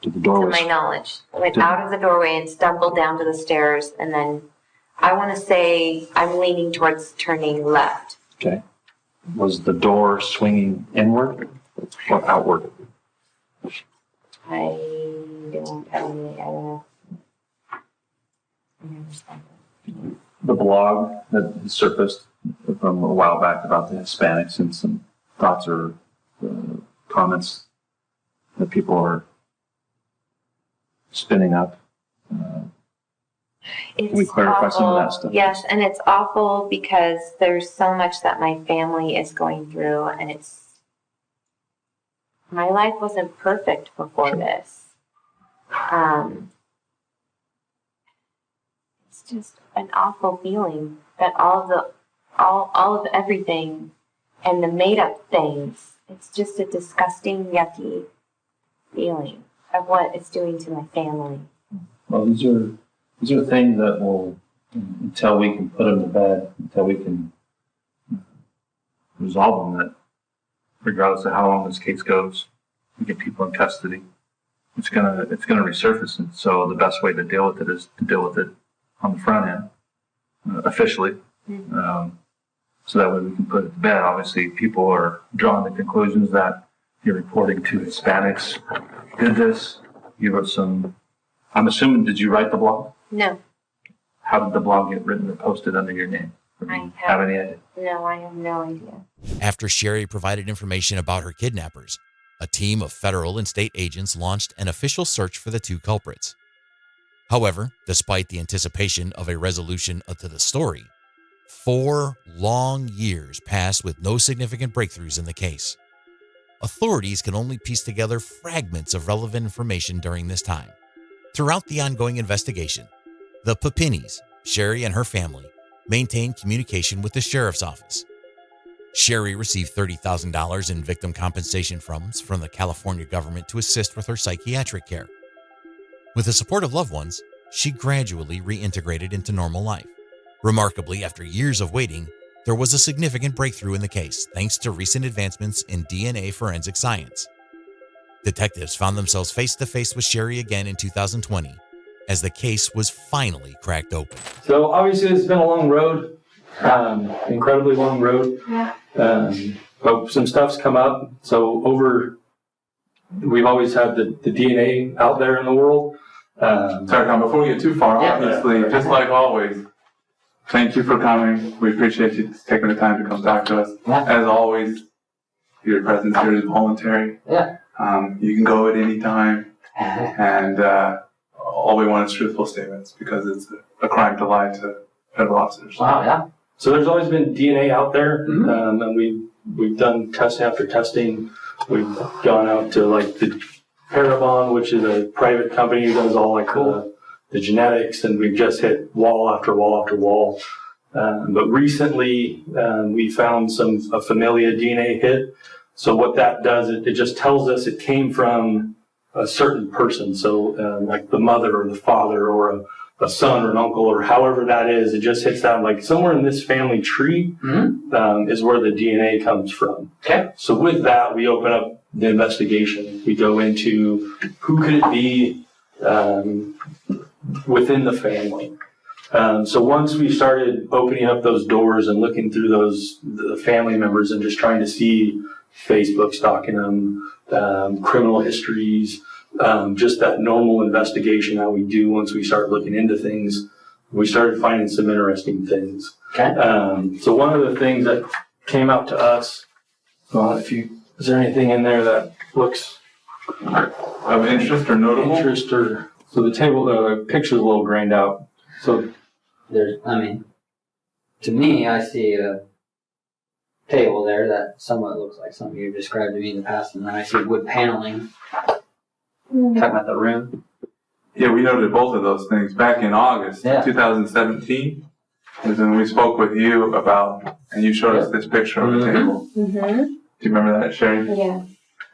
To the to doorway. my knowledge. I went out of the doorway and stumbled down to the stairs, and then I want to say I'm leaning towards turning left. Okay. Was the door swinging inward or outward? I don't know. The blog that surfaced from a while back about the Hispanics and some thoughts or comments that people are spinning up. It's we clarify awful. some of that stuff. Yes, and it's awful because there's so much that my family is going through, and my life wasn't perfect before this. It's just an awful feeling that all of everything and the made up things, it's just a disgusting, yucky feeling of what it's doing to my family. Well, these are things that will, until we can put them to bed, until we can resolve them, that regardless of how long this case goes, we get people in custody, it's gonna resurface. And so the best way to deal with it is to deal with it on the front end, officially, So that way we can put it to bed. Obviously, people are drawing the conclusions that you're reporting to Hispanics did this. You wrote some, I'm assuming, did you write the blog? No. How did the blog get written or posted under your name? Do you have any idea? No, I have no idea. After Sherry provided information about her kidnappers, a team of federal and state agents launched an official search for the two culprits. However, despite the anticipation of a resolution to the story, 4 long years passed with no significant breakthroughs in the case. Authorities can only piece together fragments of relevant information during this time. Throughout the ongoing investigation, the Papinis, Sherry and her family, maintained communication with the sheriff's office. Sherry received $30,000 in victim compensation funds from the California government to assist with her psychiatric care. With the support of loved ones, she gradually reintegrated into normal life. Remarkably, after years of waiting, there was a significant breakthrough in the case thanks to recent advancements in DNA forensic science. Detectives found themselves face to face with Sherry again in 2020 as the case was finally cracked open. So obviously it's been a long road, incredibly long road. Yeah. But some stuff's come up. So we've always had the DNA out there in the world. Sorry, Tom, before we get too far, obviously, just like always, thank you for coming. We appreciate you taking the time to come talk to us. As always, your presence here is voluntary. Yeah. You can go at any time, and all we want is truthful statements because it's a crime to lie to federal officers. Wow, yeah. So there's always been DNA out there, and we've done testing after testing. We've gone out to like the Parabon, which is a private company who does all like the genetics, and we've just hit wall after wall after wall. But recently, we found a familia DNA hit. So what that does, it just tells us it came from a certain person. So like the mother or the father or a son or an uncle or however that is, it just hits that like somewhere in this family tree is where the DNA comes from. Okay. So with that, we open up the investigation. We go into who could it be within the family. So once we started opening up those doors and looking through the family members and just trying to see Facebook stalking them, criminal histories, just that normal investigation that we do once we start looking into things, we started finding some interesting things. Okay. So one of the things that came out to us, is there anything in there that looks of interest or notable? So the table, the picture's a little grained out. So to me, I see a table there that somewhat looks like something you've described to me in the past, and then I see wood paneling. Talking about the room. Yeah, we noted both of those things back in August 2017. Is when we spoke with you about, and you showed us this picture of the table. Mm-hmm. Do you remember that, Sherry? Yeah,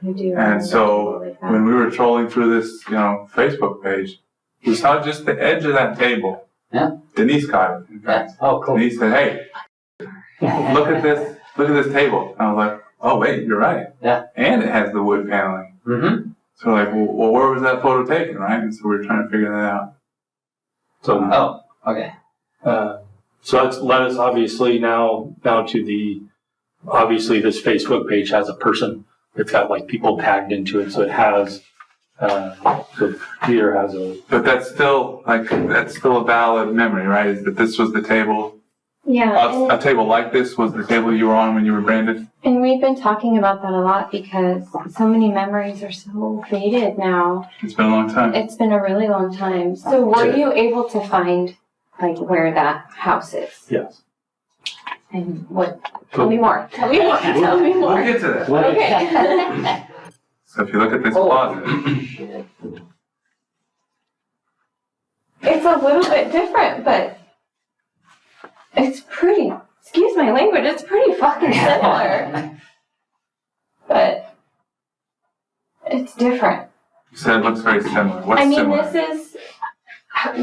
I do. And so when we were trolling through this, Facebook page, we saw just the edge of that table. Yeah. Denise got it, in fact. Oh, cool. Denise said, "Hey, look at this table." And I was like, "Oh wait, you're right." Yeah. And it has the wood paneling. Mm-hmm. So we're like, well, where was that photo taken, right? And so we were trying to figure that out. So. Okay. So that's led us obviously now to obviously this Facebook page has a person. It's got like people tagged into it, so it has. So Peter has a. But that's still a valid memory, right? Is that this was the table? Yeah. A table like this was the table you were on when you were branded? And we've been talking about that a lot because so many memories are so faded now. It's been a long time. It's been a really long time. So were you able to find like where that house is? Yes. And what? Tell me more. Tell me more. Tell me more. We'll get to that. Okay. So if you look at this closet. It's a little bit different, but it's pretty, excuse my language, it's pretty fucking similar. But it's different. You said it looks very similar. What's similar? This is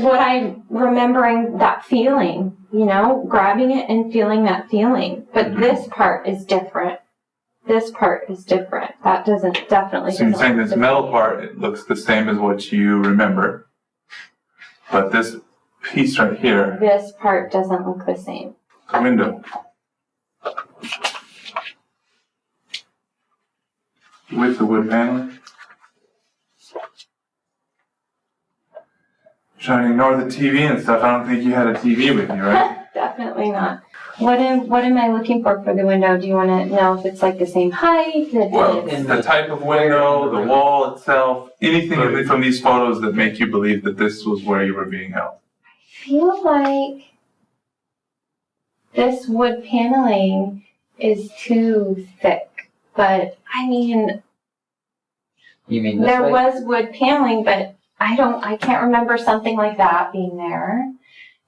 what I'm remembering, that feeling, grabbing it and feeling that feeling. But this part is different. This part is different. That definitely So you're saying this metal part, it looks the same as what you remember. But this piece right here. This part doesn't look the same. window. With the wood paneling. Trying to ignore the TV and stuff. I don't think you had a TV with you, right? Definitely not. What am I looking for the window? Do you want to know if it's like the same height? Well, the type of window, the wall itself, anything from these photos that make you believe that this was where you were being held. I feel like this wood paneling is too thick, but I mean, You mean this there way? was wood paneling, but I can't remember something like that being there,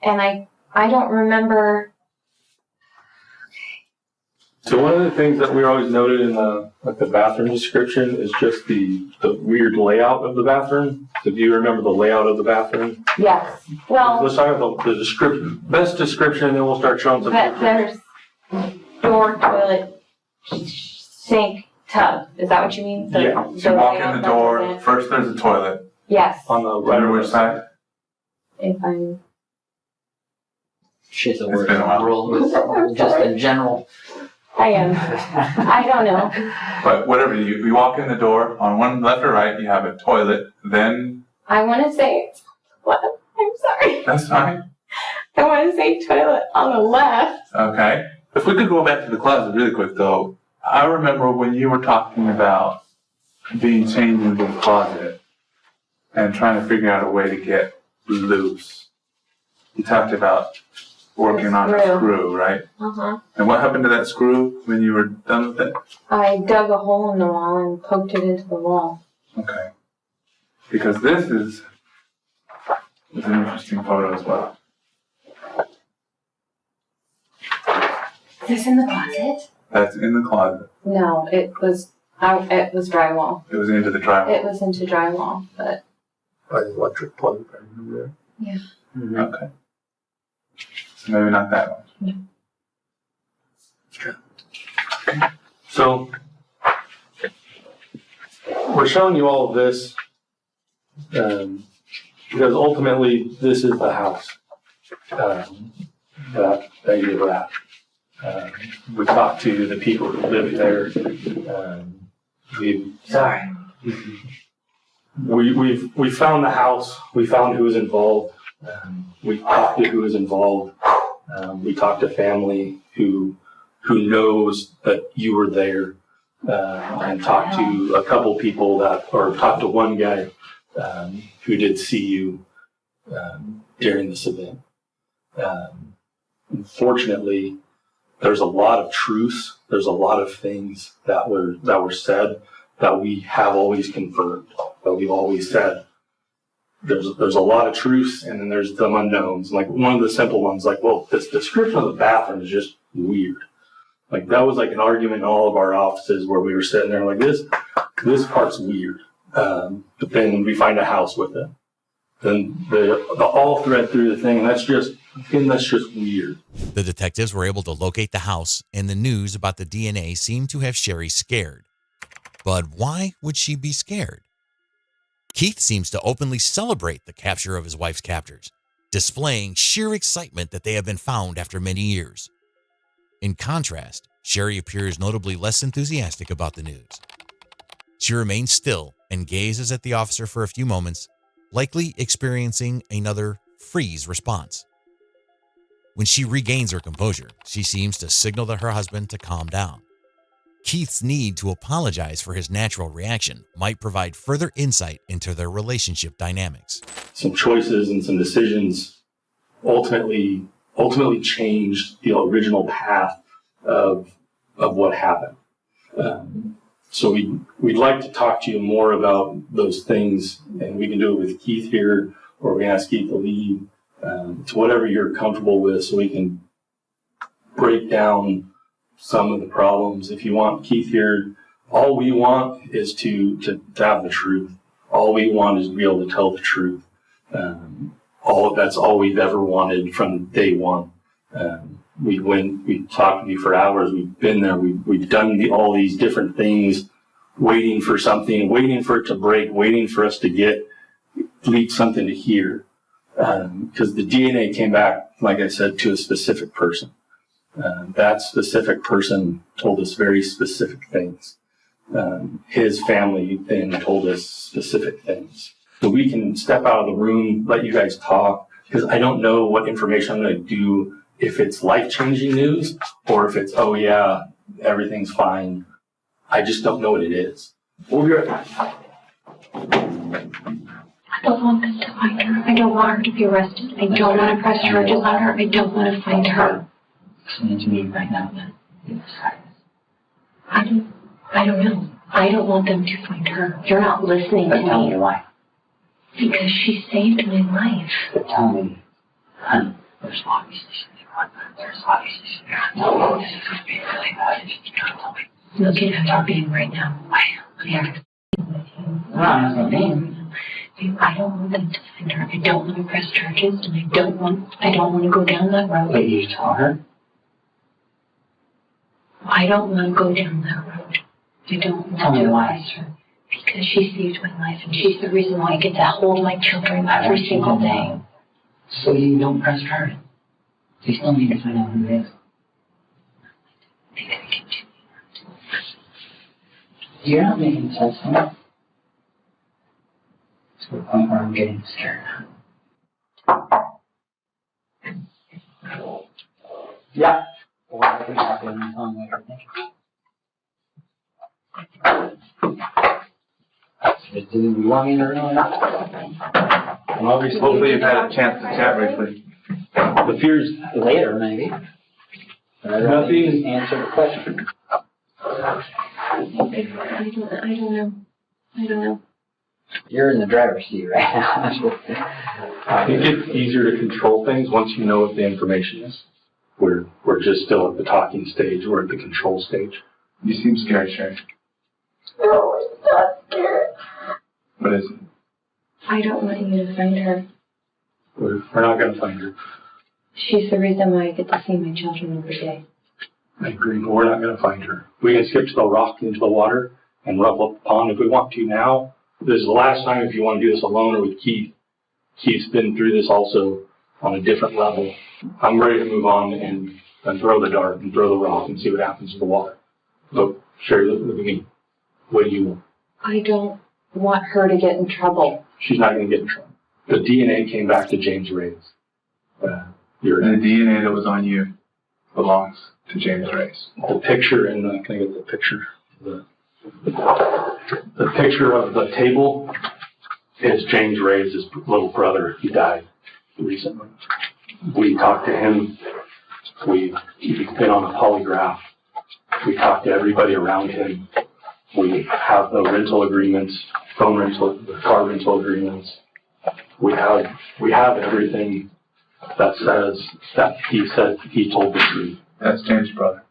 and I don't remember. So one of the things that we always noted in the bathroom description is just the weird layout of the bathroom. So do you remember the layout of the bathroom? Yes. Well, Let's talk about the description, best description, and then we'll start showing some but pictures. there's door, toilet, sink, tub. Is that what you mean? Yeah. So you walk in the door, first there's a toilet. Yes. On the Remember which side? If I'm. Shit's a It's word been a while. rule, just in general. I am. I don't know. But whatever, you walk in the door, on one left or right, you have a toilet, then... I want to say. What? I'm sorry. That's fine. I want to say toilet on the left. Okay. If we could go back to the closet really quick, though, I remember when you were talking about being chained into the closet and trying to figure out a way to get loose. You talked about working on a screw, right? Uh-huh. And what happened to that screw when you were done with it? I dug a hole in the wall and poked it into the wall. Okay. Because this is an interesting photo as well. Is this in the closet? That's in the closet. No, it was drywall. It was into the drywall. It was into drywall, but By the electric plug, I remember yeah. that. Okay. So maybe not that one. So we're showing you all of this because ultimately this is the house that you were at. We talked to the people who live there. We found the house. We found who was involved. We talked to who was involved. We talked to family who knows that you were there, and talked to a couple people talked to one guy who did see you during this event. Unfortunately, there's a lot of truths. There's a lot of things that were said that we have always confirmed, that we've always said. There's a lot of truths, and then there's some unknowns. Like one of the simple ones, like, well, this description of the bathroom is just weird. Like that was like an argument in all of our offices where we were sitting there like this part's weird. But then we find a house with it. Then the all thread through the thing, that's just weird. The detectives were able to locate the house, and the news about the DNA seemed to have Sherry scared. But why would she be scared? Keith seems to openly celebrate the capture of his wife's captors, displaying sheer excitement that they have been found after many years. In contrast, Sherry appears notably less enthusiastic about the news. She remains still and gazes at the officer for a few moments, likely experiencing another freeze response. When she regains her composure, she seems to signal to her husband to calm down. Keith's need to apologize for his natural reaction might provide further insight into their relationship dynamics. Some choices and some decisions ultimately changed the original path of what happened. So we'd like to talk to you more about those things, and we can do it with Keith here, or we can ask Keith to leave. To whatever you're comfortable with, so we can break down some of the problems. If you want Keith here, all we want is to have the truth. All we want is to be able to tell the truth. That's all we've ever wanted from day one. We talked to you for hours. We've been there. We've done all these different things, waiting for something, waiting for it to break, waiting for us to leak something to hear. Because the DNA came back, like I said, to a specific person. That specific person told us very specific things. His family then told us specific things. So we can step out of the room, let you guys talk, because I don't know what information I'm going to do, if it's life-changing news or if it's, oh yeah, everything's fine. I just don't know what it is. We'll be right back. I don't want them to find her. I don't want her to be arrested. I don't want to press charges on her. I don't want to find her. Listen to me right now, then. I don't know. I don't want them to find her. You're not listening to Tell me me. why. Because she saved my life. But tell me, honey, there's obviously something wrong. There's obviously something wrong. Tell me this is going to be really bad if you don't tell me. Look at how you're being right now. I am with you. No, I'm not being. I don't want them to find her. I don't want to press charges, and I don't want to go down that road. But you tell her? I don't want to go down that road. I don't want to press her. Because she saved my life, and she's the reason why I get to hold my children every single day. So you don't press charges? You still need to find out who it is. You're not making sense to me. To the point where I'm getting scared. Yeah. Well, I think I'll be on the phone later. Do you want me to know or not? Hopefully you've had a chance to chat briefly. The fears later, maybe. Nothing. Answer the question. I don't know. You're in the driver's seat right now. I think it's easier to control things once you know what the information is. We're just still at the talking stage. We're at the control stage. You seem scared, Sherry. No, I'm not scared. What is it? I don't want you to find her. We're not going to find her. She's the reason why I get to see my children every day. I agree, but we're not going to find her. We can skip to the rock into the water and ruffle up the pond if we want to now. This is the last time if you want to do this alone or with Keith. Keith's been through this also on a different level. I'm ready to move on and throw the dart and throw the rock and see what happens to the water. Look, Sherry, look at me. What do you want? I don't want her to get in trouble. She's not going to get in trouble. The DNA came back to James Ray's. And the DNA that was on you belongs to James Ray's. The picture, and can I get the picture? The picture of the table is James Ray's little brother. He died recently. We talked to him. We've been on a polygraph. We talked to everybody around him. We have the rental agreements, phone rental, the car rental agreements. We have everything that says that he said he told the truth. That's James' brother,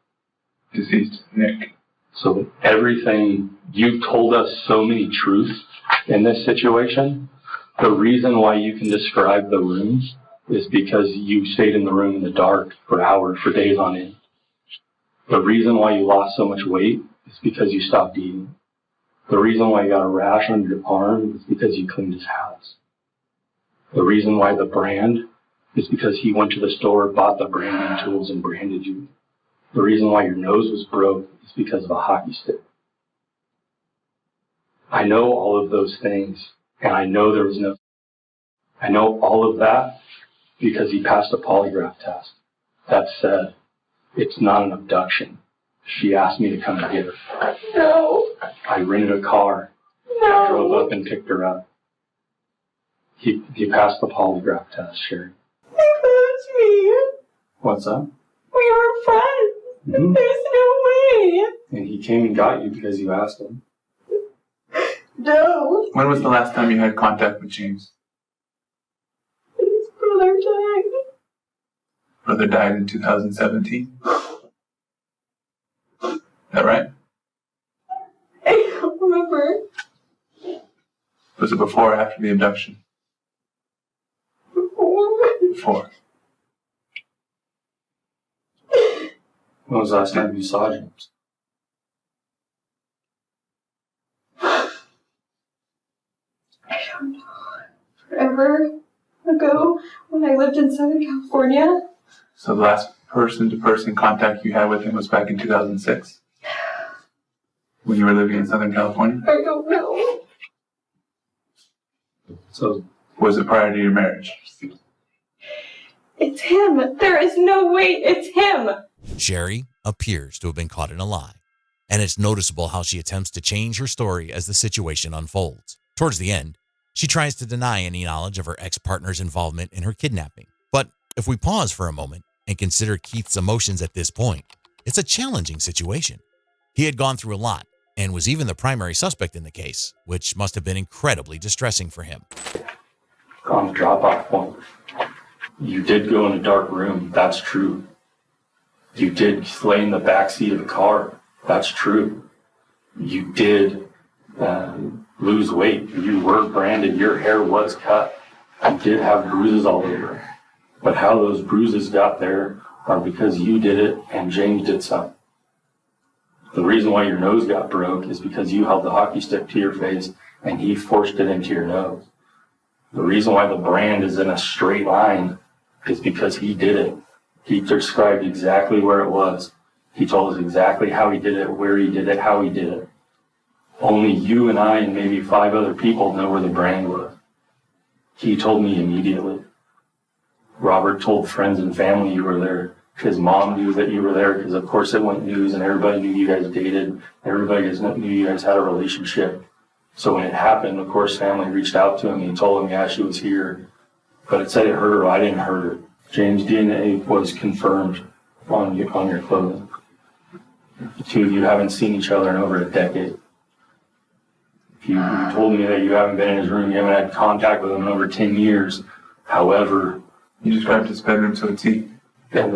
deceased Nick. So everything, you've told us so many truths in this situation. The reason why you can describe the rooms is because you stayed in the room in the dark for hours, for days on end. The reason why you lost so much weight is because you stopped eating. The reason why you got a rash on your arm is because you cleaned his house. The reason why the brand is because he went to the store, bought the branding tools, and branded you. The reason why your nose was broke is because of a hockey stick. I know all of those things, and I know I know all of that because he passed a polygraph test. That said, it's not an abduction. She asked me to come and get her. No. I rented a car. No. Drove up and picked her up. He passed the polygraph test, Sherry. He loves me. What's up? We were friends. Mm-hmm. There's no way. And he came and got you because you asked him. No. When was the last time you had contact with James? His brother died. Brother died in 2017. Is that right? I don't remember. Was it before or after the abduction? Before. When was the last time you saw James? I don't know. Forever ago, when I lived in Southern California. So the last person-to-person contact you had with him was back in 2006? When you were living in Southern California? I don't know. So was it prior to your marriage? It's him. There is no way it's him. Sherry appears to have been caught in a lie, and it's noticeable how she attempts to change her story as the situation unfolds. Towards the end, she tries to deny any knowledge of her ex-partner's involvement in her kidnapping. But if we pause for a moment and consider Keith's emotions at this point, it's a challenging situation. He had gone through a lot and was even the primary suspect in the case, which must have been incredibly distressing for him. On the drop-off point, you did go in a dark room. That's true. You did lay in the backseat of a car. That's true. You did lose weight. You were branded. Your hair was cut. You did have bruises all over. But how those bruises got there are because you did it and James did something. The reason why your nose got broke is because you held the hockey stick to your face and he forced it into your nose. The reason why the brand is in a straight line is because he did it. He described exactly where it was. He told us exactly how he did it, where he did it, how he did it. Only you and I and maybe 5 other people know where the brand was. He told me immediately. Robert told friends and family you were there. His mom knew that you were there because, of course, it went news and everybody knew you guys dated. Everybody knew you guys had a relationship. So when it happened, of course, family reached out to him and he told them, yeah, she was here. But it said it hurt her. I didn't hurt her. James' DNA was confirmed on your clothing. The two of you haven't seen each other in over a decade. You told me that you haven't been in his room, you haven't had contact with him in over 10 years. However, you described his bedroom to a T. And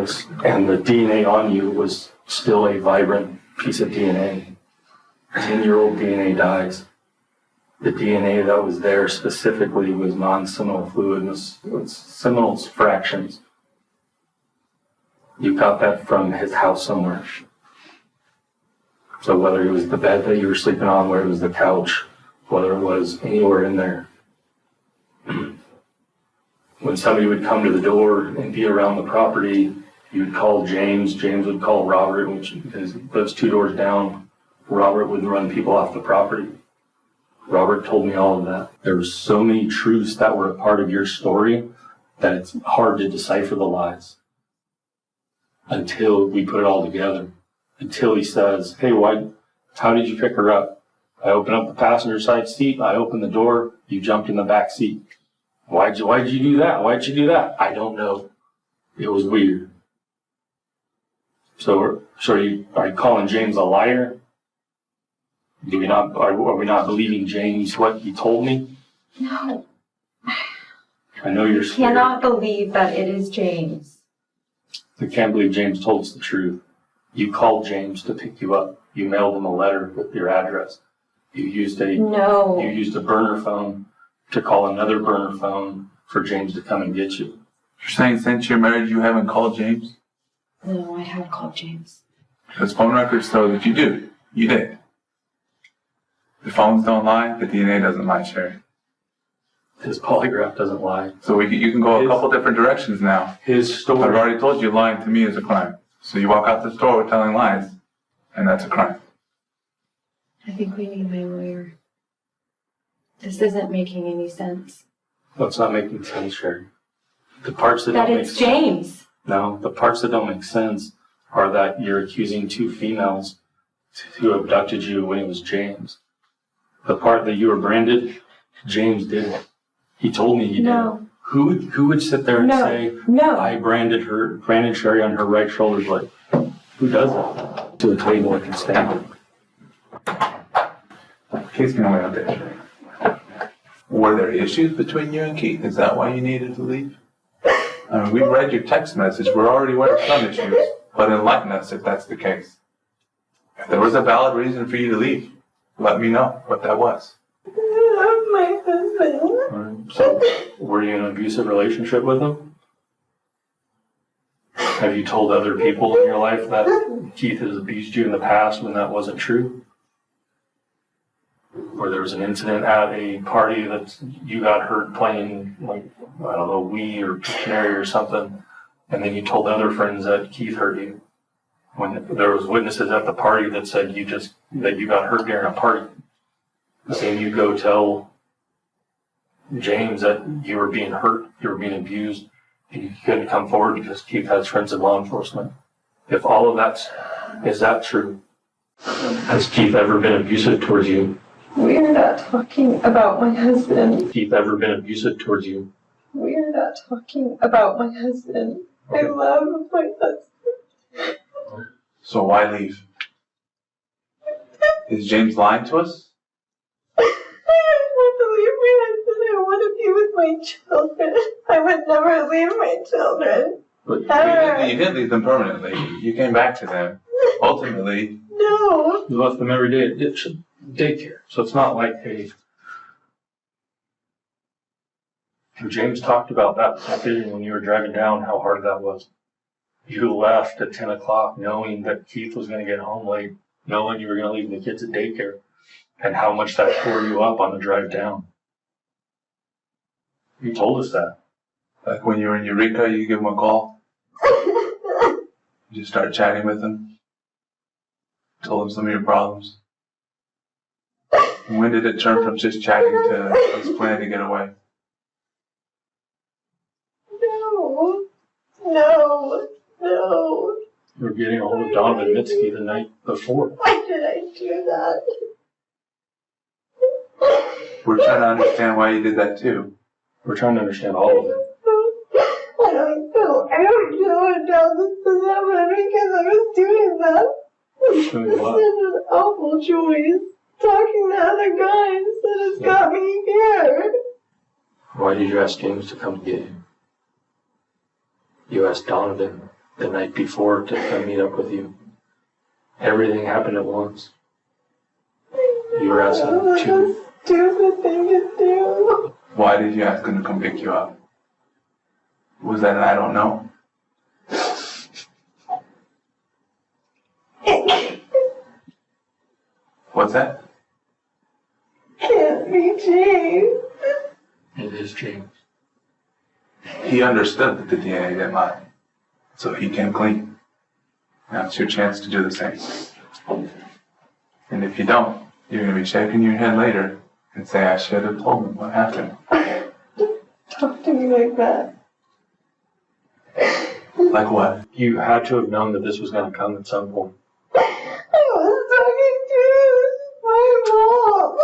the DNA on you was still a vibrant piece of DNA. 10-year-old DNA dies. The DNA that was there specifically was non-seminal fluid, it was seminal fractions. You got that from his house somewhere. So whether it was the bed that you were sleeping on, whether it was the couch, whether it was anywhere in there. When somebody would come to the door and be around the property, you would call James. James would call Robert, because those 2 doors down, Robert would run people off the property. Robert told me all of that. There were so many truths that were a part of your story that it's hard to decipher the lies until we put it all together. Until he says, hey, how did you pick her up? I opened up the passenger side seat. I opened the door. You jumped in the back seat. Why'd you do that? Why'd you do that? I don't know. It was weird. So are you calling James a liar? Are we not believing James what he told me? No. I know you're scared. I cannot believe that it is James. I can't believe James told us the truth. You called James to pick you up. You mailed him a letter with your address. You used a burner phone to call another burner phone for James to come and get you. You're saying since your marriage you haven't called James? No, I have called James. His phone records show that you do. You did. The phones don't lie, the DNA doesn't lie, Sherry. His polygraph doesn't lie. So you can go a couple different directions now. His story. I've already told you lying to me is a crime. So you walk out the store telling lies, and that's a crime. I think we need my lawyer. This isn't making any sense. Well, it's not making sense, Sherry. The parts that don't make sense. That it's James. No, the parts that don't make sense are that you're accusing 2 females who abducted you when it was James. The part that you were branded, James did it. He told me he did it. Who would sit there and say, I branded Sherry on her right shoulder blade? Who does that? To a table that can stand it. Keith's gonna wait out there, Sherry. Were there issues between you and Keith? Is that why you needed to leave? I mean, we read your text message. We're already aware of some issues, but enlighten us if that's the case. If there was a valid reason for you to leave, let me know what that was. My husband. So, were you in an abusive relationship with him? Have you told other people in your life that Keith has abused you in the past when that wasn't true? Or there was an incident at a party that you got hurt playing, like, I don't know, Wii or Pictionary or something, And then you told other friends that Keith hurt you. When there was witnesses at the party that said that you got hurt during a party. Then you go tell James that you were being hurt, you were being abused, and you couldn't come forward because Keith has friends in law enforcement. If all of is that true? Has Keith ever been abusive towards you? We are not talking about my husband. Keith ever been abusive towards you? We are not talking about my husband. I love my husband. So why leave? Is James lying to us? I want to leave my husband. I want to be with my children. I would never leave my children. But you didn't leave them permanently. You came back to them. Ultimately. No. You left them every day at daycare. So it's not like, hey. James talked about that decision when you were driving down, how hard that was. You left at 10 o'clock knowing that Keith was going to get home late, knowing you were going to leave the kids at daycare, and how much that tore you up on the drive down. You told us that. Like when you were in Eureka, you give him a call. You just start chatting with him. Told him some of your problems. And when did it turn from just chatting to his plan to get away? No. You were getting a hold of Donovan Mitski the night before. Why did I do that? We're trying to understand why you did that too. We're trying to understand all of it. I don't know how this is happening because I was doing that. Doing what? Such an awful choice. Talking to other guys that has got me here. Why did you ask James to come get you? You asked Donovan the night before to come meet up with you. Everything happened at once. You were asking him to. Stupid thing to do. Why did you ask him to come pick you up? Was that an I don't know? What's that? Can't be James. It is James. He understood that the DNA didn't lie. So he came clean. Now it's your chance to do the same. And if you don't, you're going to be shaking your head later and say, I should have told him what happened. Talk to me like that. Like what? You had to have known that this was going to come at some point. I was talking to my mom.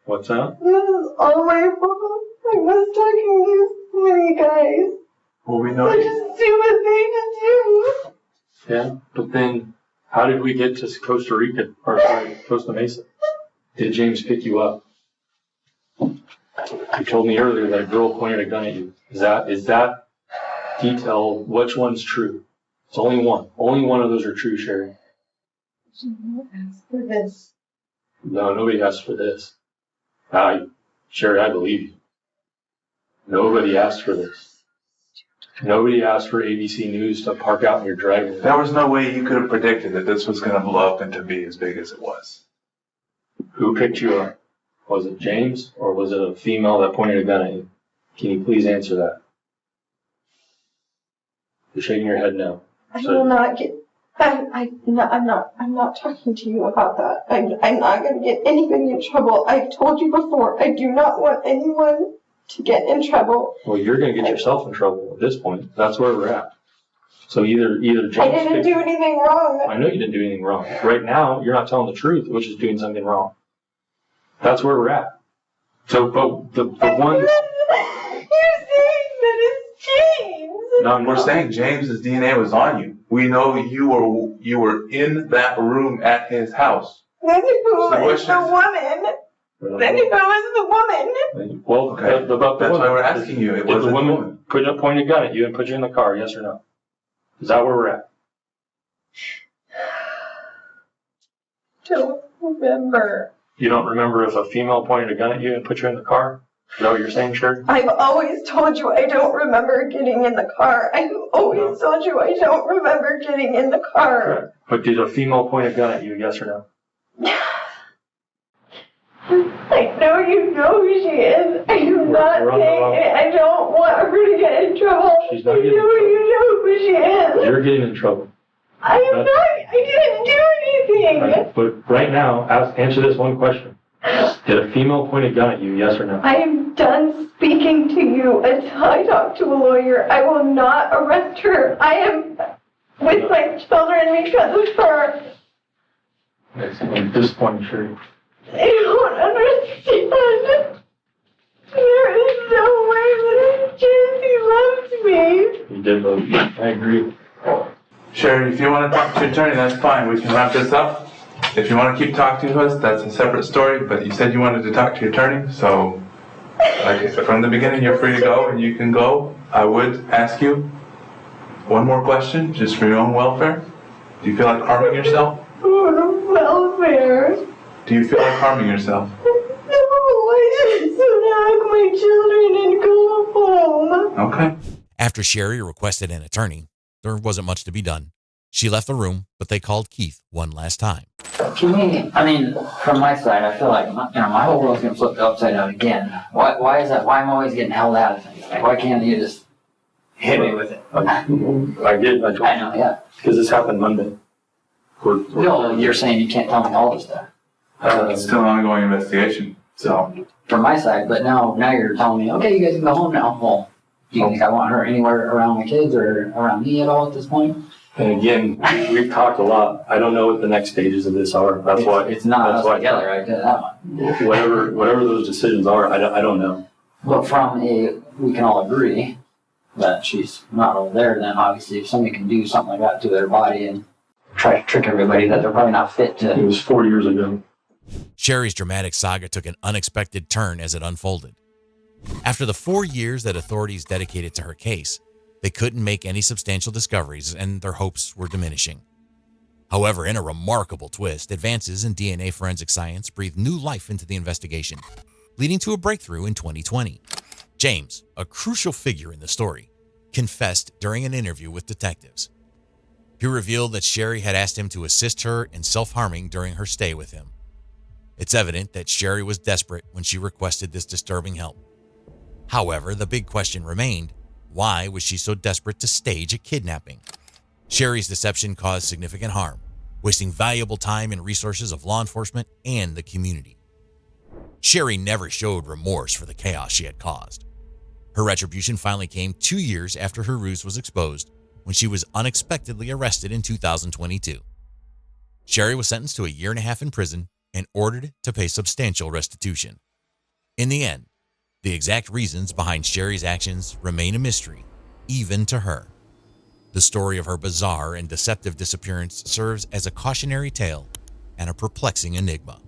What's that? This is all my fault. I was talking to so many guys. Well, we know Such a stupid thing to do. Yeah, but then how did we get to Costa Rica, or sorry, Costa Mesa? Did James pick you up? You told me earlier that a girl pointed a gun at you. Is that detail, which one's true? It's only one. Only one of those are true, Sherry. Someone asked for this. No, nobody asked for this. Sherry, I believe you. Nobody asked for this. Nobody asked for ABC News to park out in your driveway. There was no way you could have predicted that this was going to blow up and to be as big as it was. Who picked you up? Was it James or was it a female that pointed a gun at you? Can you please answer that? You're shaking your head no. I will not get. I'm not talking to you about that. I'm not going to get anybody in trouble. I've told you before. I do not want anyone to get in trouble. Well, you're going to get yourself in trouble at this point. That's where we're at. So either James. I didn't do anything wrong. I know you didn't do anything wrong. Right now, you're not telling the truth, which is doing something wrong. That's where we're at. So, but the one. You're saying that it's James. No, we're saying James's DNA was on you. We know you were in that room at his house. Then who was the woman? Then who was the woman? Well, okay. That's why we're asking you. It was the woman point a gun at you and put you in the car, yes or no? Is that where we're at? Don't remember. You don't remember if a female pointed a gun at you and put you in the car? Is that what you're saying, Sherry? I've always told you I don't remember getting in the car. I've always told you I don't remember getting in the car. Correct. But did a female point a gun at you, yes or no? I know you know who she is. I am not we're on the saying wrong- it. I don't want her to get in trouble. She's not I getting in know you know who she is. You're getting in trouble. I am not. I didn't do anything. Right. But right now, answer this one question. Did a female point a gun at you, yes or no? I am done speaking to you until I talk to a lawyer. I will not arrest her. I am with my children because of her. At this point, sure. I don't understand. There is no way that a chance he loves me. You did love me. I agree. Sherry, if you want to talk to your attorney, that's fine. We can wrap this up. If you want to keep talking to us, that's a separate story, but you said you wanted to talk to your attorney, so like from the beginning, you're free to go and you can go. I would ask you one more question, just for your own welfare. Do you feel like harming yourself? Welfare. Do you feel like harming yourself? No, I just hug my children and go home. Okay. After Sherry requested an attorney, there wasn't much to be done. She left the room, but they called Keith one last time. To me, I mean, from my side, I feel like my whole world's gonna flip upside down again. Why is that? Why am I always getting held out of things? Like, why can't you just hit me with it? I did. I know, yeah. Because this happened Monday. No, you're saying you can't tell me all this stuff. It's still an ongoing investigation, so. From my side, but now you're telling me, okay, you guys can go home now. Well, do you think I want her anywhere around my kids or around me at all at this point? And again, we've talked a lot. I don't know what the next stages of this are. That's why it's not us together. I did that one. Whatever those decisions are, I don't know. But we can all agree that she's not over there. Then obviously, if somebody can do something like that to their body and try to trick everybody that they're probably not fit to. It was 4 years ago. Sherry's dramatic saga took an unexpected turn as it unfolded. After the 4 years that authorities dedicated to her case, they couldn't make any substantial discoveries and their hopes were diminishing. However, in a remarkable twist, advances in DNA forensic science breathed new life into the investigation, leading to a breakthrough in 2020. James, a crucial figure in the story, confessed during an interview with detectives. He revealed that Sherry had asked him to assist her in self-harming during her stay with him. It's evident that Sherry was desperate when she requested this disturbing help. However, the big question remained, why was she so desperate to stage a kidnapping? Sherry's deception caused significant harm, wasting valuable time and resources of law enforcement and the community. Sherry never showed remorse for the chaos she had caused. Her retribution finally came 2 years after her ruse was exposed, when she was unexpectedly arrested in 2022. Sherry was sentenced to 1.5 years in prison and ordered to pay substantial restitution. In the end, the exact reasons behind Sherry's actions remain a mystery, even to her. The story of her bizarre and deceptive disappearance serves as a cautionary tale and a perplexing enigma.